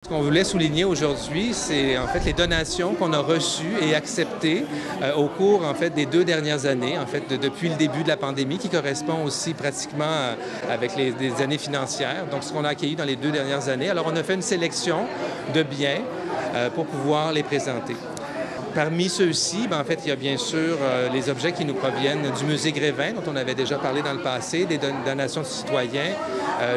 Ce qu'on voulait souligner aujourd'hui, c'est en fait les donations qu'on a reçues et acceptées au cours en fait des 2 dernières années, en fait depuis le début de la pandémie, qui correspond aussi pratiquement avec les années financières. Donc ce qu'on a accueilli dans les 2 dernières années. Alors on a fait une sélection de biens pour pouvoir les présenter. Parmi ceux-ci, en fait, il y a bien sûr les objets qui nous proviennent du musée Grévin, dont on avait déjà parlé dans le passé, des donations de citoyens,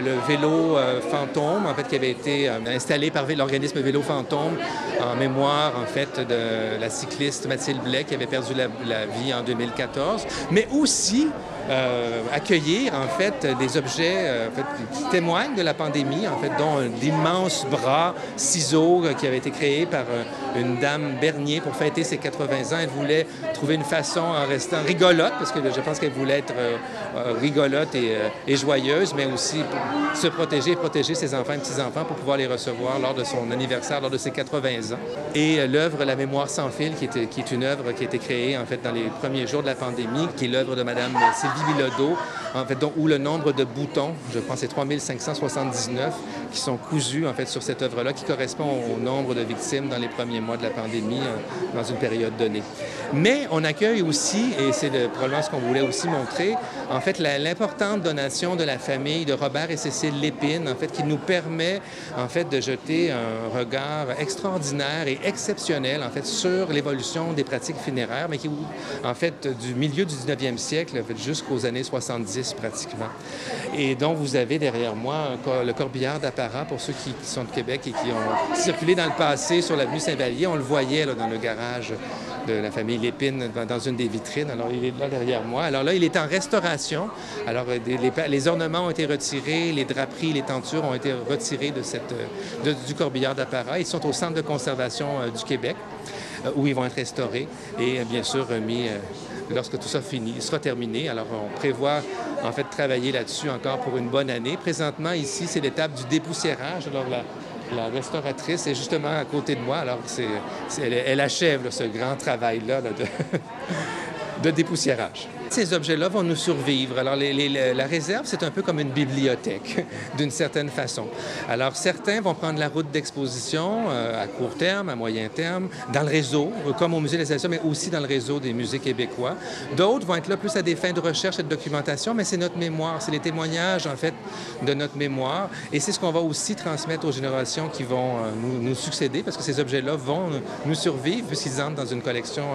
le vélo fantôme, en fait, qui avait été installé par l'organisme Vélo Fantôme en mémoire, en fait, de la cycliste Mathilde Blais, qui avait perdu la vie en 2014, mais aussi accueillir en fait des objets en fait, qui témoignent de la pandémie, en fait, dont d'immenses bras, ciseaux qui avaient été créés par une dame Bernier pour fêter ses 80 ans. Elle voulait trouver une façon en restant rigolote, parce que je pense qu'elle voulait être rigolote et joyeuse, mais aussi pour se protéger et protéger ses enfants et petits-enfants pour pouvoir les recevoir lors de son anniversaire, lors de ses 80 ans. Et l'œuvre La mémoire sans fil, qui est une œuvre qui a été créée en fait dans les premiers jours de la pandémie, qui est l'œuvre de Madame Sylvie Bilodeau, en fait, où le nombre de boutons, je pense c'est 3579, qui sont cousus en fait sur cette œuvre-là, qui correspond au nombre de victimes dans les premiers mois de la pandémie dans une période donnée. Mais on accueille aussi, et c'est probablement ce qu'on voulait aussi montrer, en fait l'importante donation de la famille de Robert et Cécile Lépine, en fait, qui nous permet en fait de jeter un regard extraordinaire et exceptionnel en fait sur l'évolution des pratiques funéraires, mais qui en fait du milieu du 19e siècle en fait, jusqu'aux années 70 pratiquement. Et donc vous avez derrière moi le corbillard d'apparat pour ceux qui sont de Québec et qui ont circulé dans le passé sur l'avenue Saint-Vallier. On le voyait là, dans le garage de la famille Lépine dans une des vitrines. Alors, il est là derrière moi. Alors là, il est en restauration. Alors, les ornements ont été retirés, les draperies, les tentures ont été retirées du corbillard d'apparat. Ils sont au Centre de conservation du Québec, où ils vont être restaurés et bien sûr remis lorsque tout ça sera terminé. Alors, on prévoit en fait travailler là-dessus encore pour une bonne année. Présentement, ici, c'est l'étape du dépoussiérage. Alors, la restauratrice est justement à côté de moi. Alors, elle achève là, ce grand travail-là de dépoussiérage. Ces objets-là vont nous survivre. Alors, la réserve, c'est un peu comme une bibliothèque, d'une certaine façon. Alors, certains vont prendre la route d'exposition à court terme, à moyen terme, dans le réseau, comme au Musée des Nations, mais aussi dans le réseau des musées québécois. D'autres vont être là plus à des fins de recherche et de documentation, mais c'est notre mémoire, c'est les témoignages, en fait, de notre mémoire. Et c'est ce qu'on va aussi transmettre aux générations qui vont nous succéder, parce que ces objets-là vont nous survivre, puisqu'ils entrent dans une collection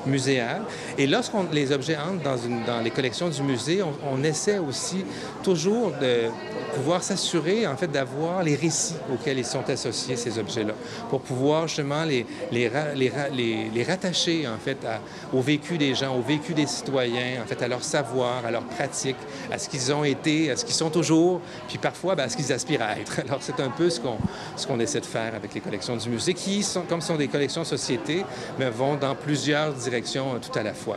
muséale. Et lorsque les objets entrent dans les collections du musée, on essaie aussi toujours de pouvoir s'assurer, en fait, d'avoir les récits auxquels ils sont associés, ces objets-là, pour pouvoir justement les rattacher, en fait, au vécu des gens, au vécu des citoyens, en fait, à leur savoir, à leur pratique, à ce qu'ils ont été, à ce qu'ils sont toujours, puis parfois, à ce qu'ils aspirent à être. Alors, c'est un peu ce qu'on essaie de faire avec les collections du musée, qui, comme sont des collections société, mais vont dans plusieurs directions tout à la fois.